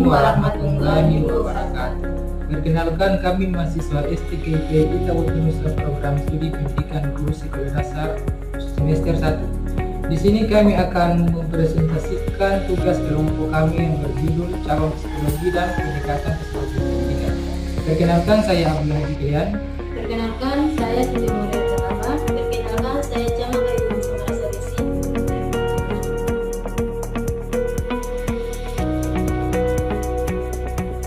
warahmatullahi wabarakatuh. Perkenalkan, kami mahasiswa STKPI Tawut Nusa Program Studi Pendidikan Guru Sekolah Dasar semester 1. Di sini kami akan mempresentasikan tugas kelompok kami yang berjudul Cabang Psikologi dan Pendekatan Psikologi Pendidikan. Perkenalkan, saya Abdullah Hidayat. Perkenalkan, saya Siti Mulia Pertama. Perkenalkan, saya Cama Kayu Sumarasa Desi.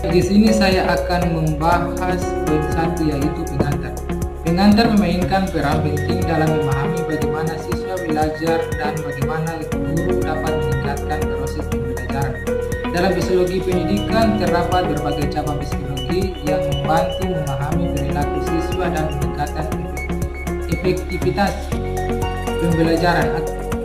Di sini saya akan membahas poin 1, yaitu pengantar. Pengantar memainkan peran penting dalam memahami bagaimana siswa belajar dan bagaimana guru dapat meningkatkan proses pembelajaran. Dalam psikologi pendidikan terdapat berbagai cabang psikologi yang membantu memahami perilaku siswa dan meningkatkan efektivitas pembelajaran.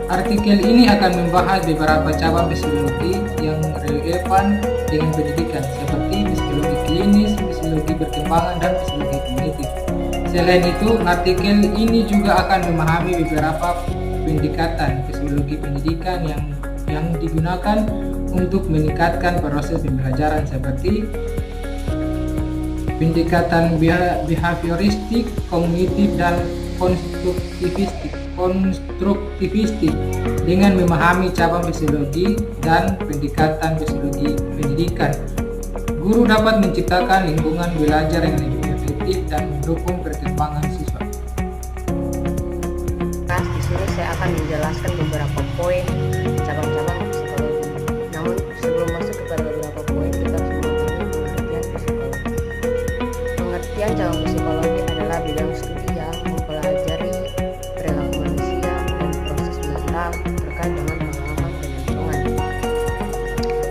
Artikel ini akan membahas beberapa cabang psikologi yang relevan dengan pendidikan, seperti psikologi klinis, psikologi perkembangan, dan psikologi kognitif. Selain itu, artikel ini juga akan memahami beberapa pendekatan psikologi pendidikan yang digunakan untuk meningkatkan proses pembelajaran, seperti pendekatan behavioristik, kognitif, dan konstruktivistik dengan memahami cabang psikologi dan pendekatan psikologi pendidikan. Guru dapat menciptakan lingkungan belajar yang lebih efektif dan mendukung perkembangan siswa. Di sini saya akan menjelaskan beberapa poin cabang-cabang psikologi. Namun sebelum masuk kepada beberapa poin, kita harus memahami pengertian psikologi. Pengertian cabang psikologi adalah bidang studi yang mempelajari perilaku manusia dan proses mental terkait dengan pengalaman dan lingkungan.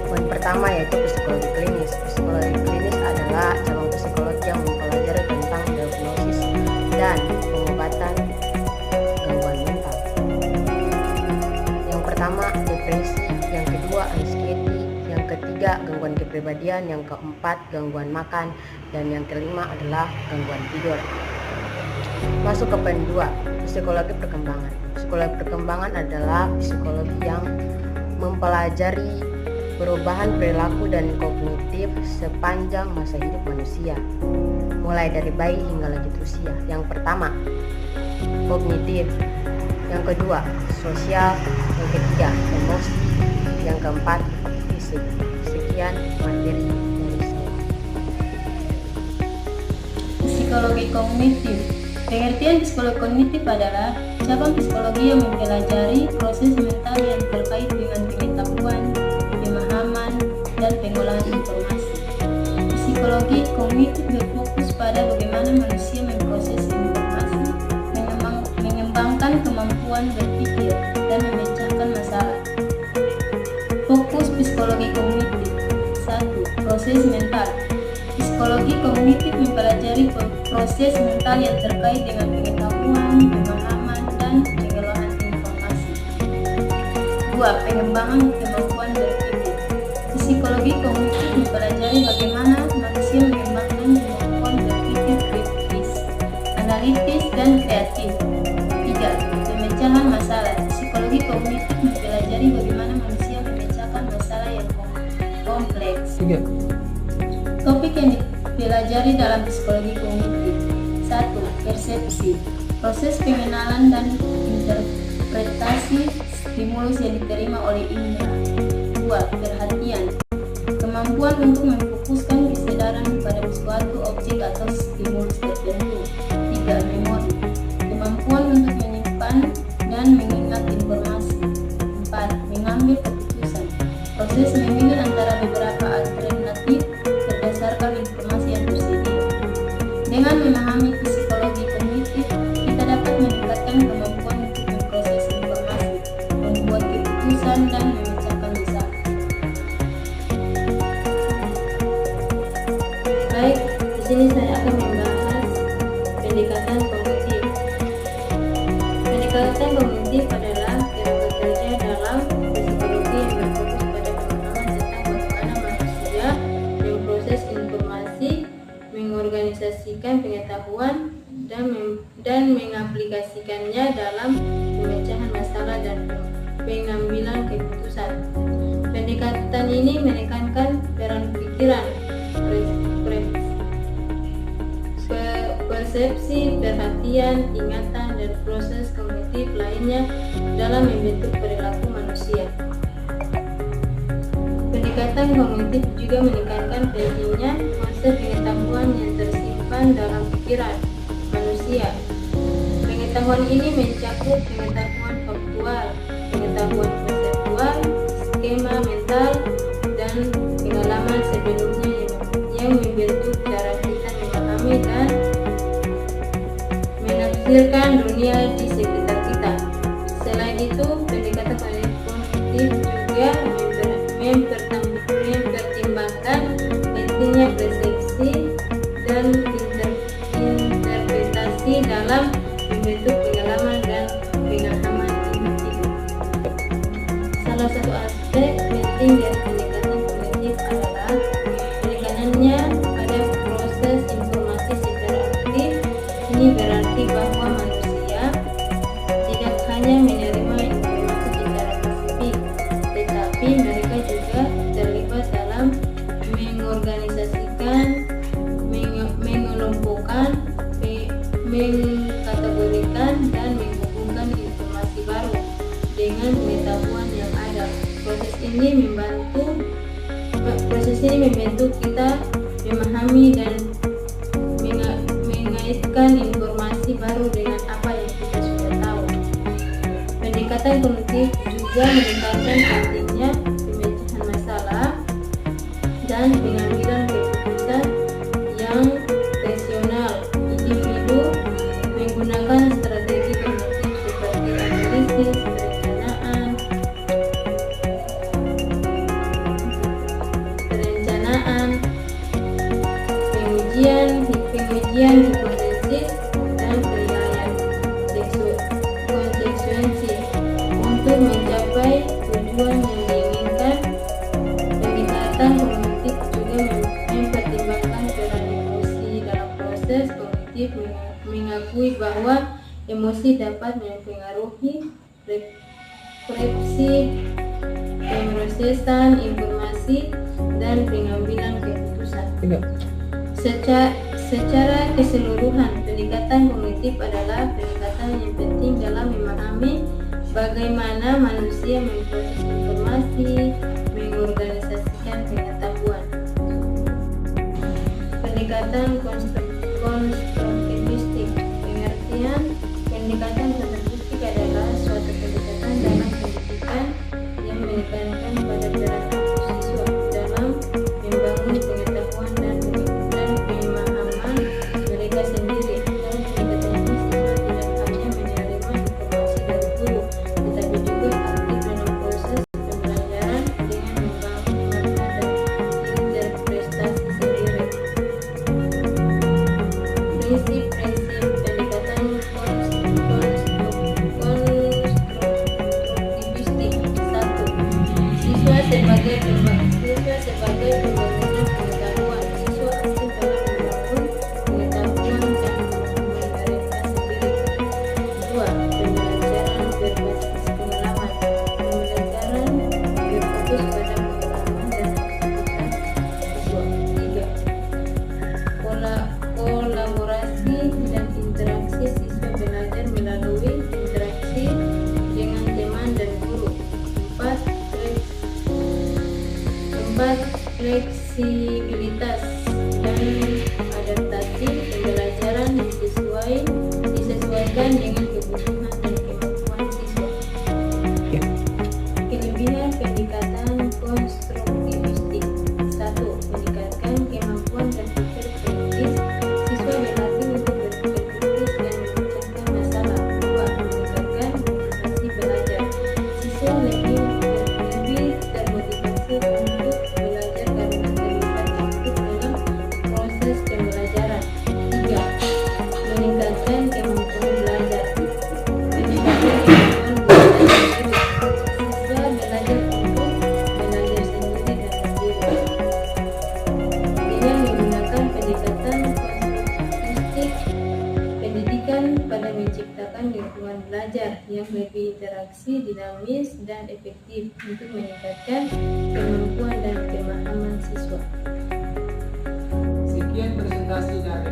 Poin pertama yaitu psikologi klinis. Psikologi klinis adalah cabang psikologi yang mempelajari tentang diagnosis dan pengobatan gangguan mental. Yang pertama depresi, yang kedua anxiety, yang ketiga gangguan kepribadian, yang keempat gangguan makan, dan yang kelima adalah gangguan tidur. Masuk ke poin 2, psikologi perkembangan. Psikologi perkembangan adalah psikologi yang mempelajari perubahan perilaku dan kognitif sepanjang masa hidup manusia, mulai dari bayi hingga lanjut usia. Yang pertama, kognitif. Yang kedua, sosial. Yang ketiga, emosi. Yang keempat, fisik. Sekian materi dari saya. Psikologi kognitif. Pengertian psikologi kognitif adalah cabang psikologi yang mempelajari proses mental yang terkait dengan pengetahuan, pemahaman, dan pengolahan informasi. Psikologi kognitif berfokus pada bagaimana manusia memproses informasi, mengembangkan kemampuan berpikir, dan memecahkan masalah. Fokus psikologi kognitif. 1. Proses mental. Psikologi kognitif mempelajari proses mental yang terkait dengan pengetahuan, pemahaman, dan pengolahan informasi. 2. Pengembangan kemampuan berpikir. Psikologi kognitif mempelajari bagaimana manusia mengembangkan kemampuan berpikir kritis, analitis, dan kreatif. 3. Pemecahan masalah. Psikologi kognitif mempelajari bagaimana manusia memecahkan masalah yang kompleks. 3. Topik yang dipelajari dalam psikologi kognitif. 1. Persepsi. Proses pengenalan dan interpretasi stimulus yang diterima oleh indera. 2. Perhatian. Kemampuan untuk memfokuskan kesadaran pada suatu objek atau stimulus tertentu. 3. Memori. Kemampuan untuk menyimpan dan mengingat informasi. 4. Mengambil keputusan. Proses memilih antara beberapa alternatif berdasarkan informasi yang tersedia. Dengan memahami psikologi kognitif, kita dapat meningkatkan kemampuan untuk memproses informasi, membuat keputusan, dan memecahkan masalah. Baik, di sini saya akan membahas pendekatan kognitif. Pendekatan kognitif adalah yang bekerja dalam psikologi yang berfokus pada pemahaman tentang bagaimana manusia memproses informasi, mengorganisasikan pengetahuan, dan mengaplikasikannya dalam pemecahan masalah dan pengambilan keputusan. Pendekatan ini menekankan peran pikiran, persepsi, perhatian, ingatan, dan proses kognitif lainnya dalam membentuk perilaku manusia. Pendekatan kognitif juga menekankan pentingnya konsep pengetahuan yang tersimpan dalam pikiran manusia. Pengetahuan ini mencakup pengetahuan faktual, pengetahuan konseptual, skema mental, dan pengalaman sebelumnya yang membentuk cara kita memahami dan menafsirkan dunia di sekitar kita. Selain itu, pendekatan kognitif juga mempertimbangkan pentingnya persepsi dan interpretasi dalam membentuk pengalaman dan pemahaman individu. Salah satu aspek penting dari pendekatan kognitif adalah penekanannya pada proses informasi secara aktif. Ini berarti bahwa manusia tidak hanya menerima informasi secara pasif, tetapi mereka juga terlibat dalam mengorganisasikan, mengelompokkan, mengkategorikan, dan menghubungkan informasi baru dengan pengetahuan yang ada. Proses ini membantu kita memahami dan mengaitkan informasi baru dengan apa yang kita sudah tahu. Pendekatan kognitif juga menekankan pentingnya pemecahan masalah dan pengambilan keputusan yang rasional. Individu menggunakan strategi kognitif seperti analisis, pengujian hipotesis, dan penilaian konsekuensi untuk mencapai tujuan yang diinginkan. Pendekatan kognitif juga mempertimbangkan peran emosi dalam proses kognitif, mengakui bahwa emosi dapat mempengaruhi persepsi, pemrosesan informasi, dan pengambilan keputusan. Secara keseluruhan, pendekatan kognitif adalah pendekatan yang penting dalam memahami bagaimana manusia memproses informasi, mengorganisasikan pengetahuan. Pendekatan konstruktivistik. Pengertian pendekatan konstruktivistik adalah suatu pendekatan dalam pendidikan yang menekankan pada peran siswa dalam membangun pengetahuan dan pemahaman mereka sendiri. Dalam pendekatan ini, siswa tidak hanya menerima informasi dari guru, tetapi juga aktif dalam proses pembelajaran dengan membangun makna dan interpretasi sendiri. Prinsip-prinsip pendekatan konstruktivistik. 1. Siswa sebagai pembangunan pengetahuan. Siswa aktif dalam membangun pengetahuan dan mereka sendiri. 2. Pembelajaran berbasis pengalaman. Pembelajaran berfokus pada pengalaman dan aktivitas siswa. 3. Kolaborasi dan interaksi. Siswa belajar melalui interaksi dengan teman dan guru. 4. Fleksibilitas dan adaptasi. Pembelajaran disesuaikan dengan kebutuhan dan kemampuan siswa. Kelebihan pendekatan konstruktivistik. 1. Meningkatkan kemampuan berpikir kritis. Siswa berlatih untuk berpikir kritis dan memecahkan masalah. 2. Meningkatkan motivasi belajar. Siswa lebih termotivasi untuk belajar karena terlibat aktif dalam proses pembelajaran. 3. Meningkatkan kemampuan belajar. Meningkatkan kemampuan belajar sendiri. Siswa belajar untuk belajar sendiri dan mandiri. Dengan menggunakan pendekatan konstruktivistik, pendidikan pada menciptakan lingkungan belajar belajar yang lebih interaksi, dinamis, dan efektif untuk meningkatkan kemampuan dan pemahaman siswa. Sekian presentasi dari